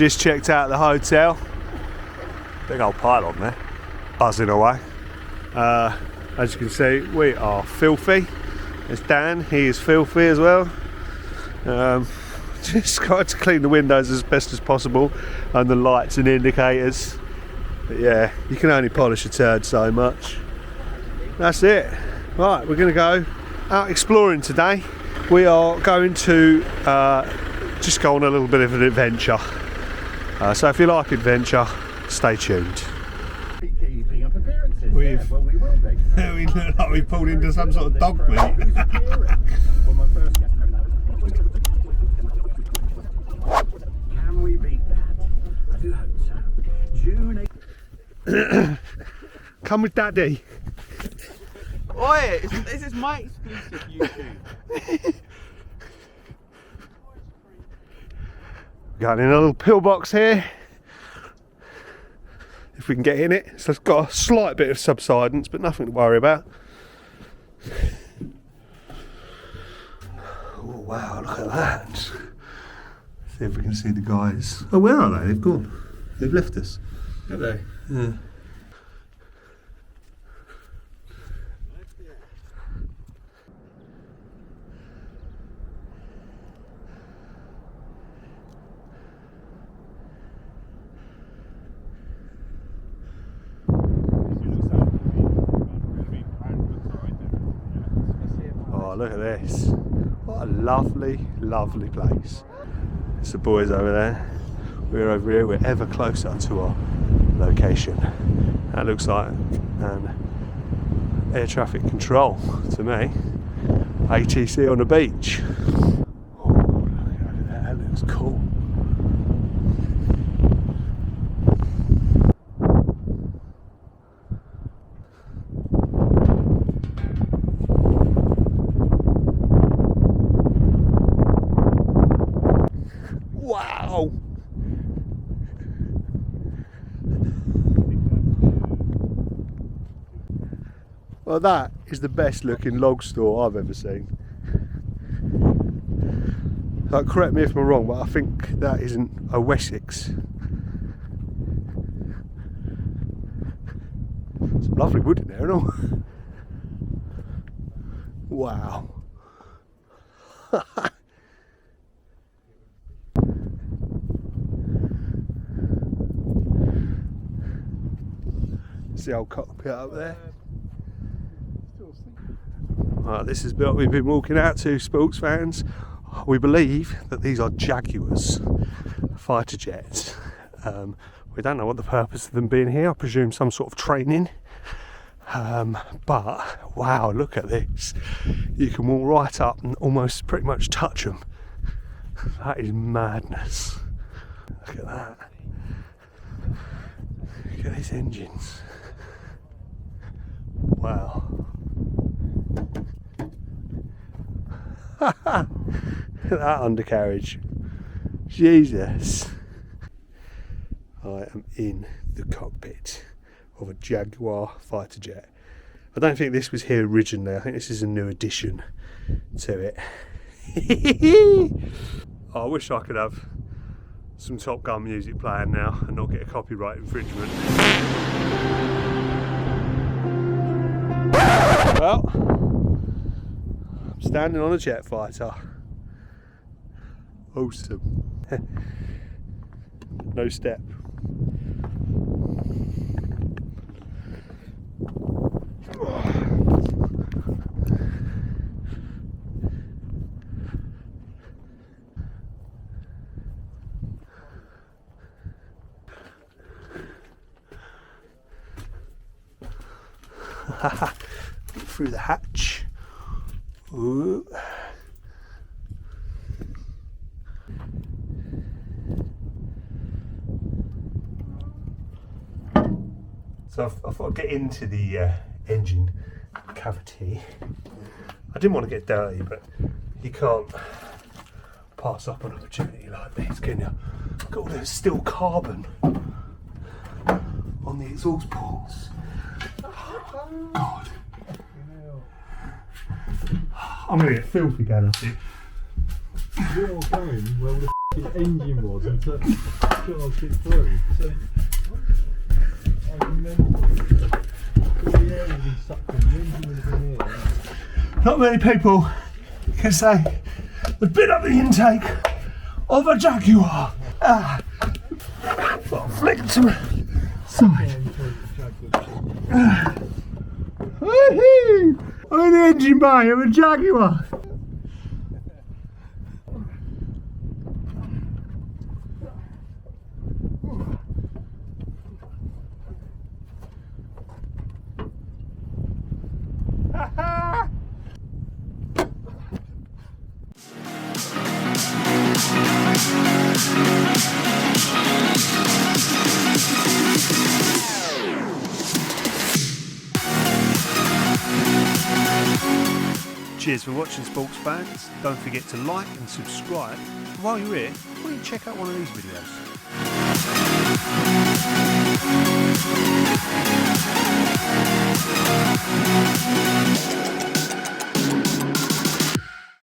Just checked out the hotel. Big old pylon there, buzzing away. As you can see, we are filthy. There's Dan, he is filthy as well. Just got to clean the windows as best as possible, and the lights and indicators. But yeah, you can only polish a turd so much. That's it. Right, we're going to go out exploring today. We are going to just go on a little bit of an adventure. So if you like adventure, stay tuned. We look like we pulled into some sort of dog meat. Can we beat that? I do hope so. June 8th. Come with Daddy. Oi, this is my exclusive YouTube. Got in a little pillbox here. If we can get in it. So it's got a slight bit of subsidence, but nothing to worry about. Oh wow, look at that. See if we can see the guys. Oh, where are they? They've gone. They've left us. Have they? Yeah. Oh, look at this. What a lovely, lovely place. It's the boys over there. We're over here. We're ever closer to our location. That looks like an air traffic control to me. ATC on the beach. Oh, look at that. That looks cool. Wow! Well, that is the best looking log store I've ever seen. Correct me if I'm wrong, but I think that isn't a Wessex. Some lovely wood in there and all. Wow. It's the old cockpit up there. Right, this is what we've been walking out to, sports fans. We believe that these are Jaguars fighter jets. We don't know what the purpose of them being here. I presume some sort of training. But wow, look at this. You can walk right up and almost pretty much touch them. That is madness. Look at that. Look at these engines. Wow. That undercarriage. Jesus. I am in the cockpit of a Jaguar fighter jet. I don't think this was here originally. I think this is a new addition to it. I wish I could have some Top Gun music playing now and not get a copyright infringement. Well, I'm standing on a jet fighter. Awesome. No step. Through the hatch. Ooh. So I thought I'd get into the engine cavity. I didn't want to get dirty, but you can't pass up an opportunity like this, can you? Got all this steel carbon on the exhaust ports. Oh, God. I'm going to get filthy going up here. You're going where all the his engine was and to charged it through. So I remember all the air would be sucked in, the engine would have been here. Not many people can say they've been up the intake of a Jaguar. Flick to the side. Woohoo! I'm the engine bay of a Jaguar. Cheers for watching, sports fans. Don't forget to like and subscribe. While you're here, why don't you check out one of these videos?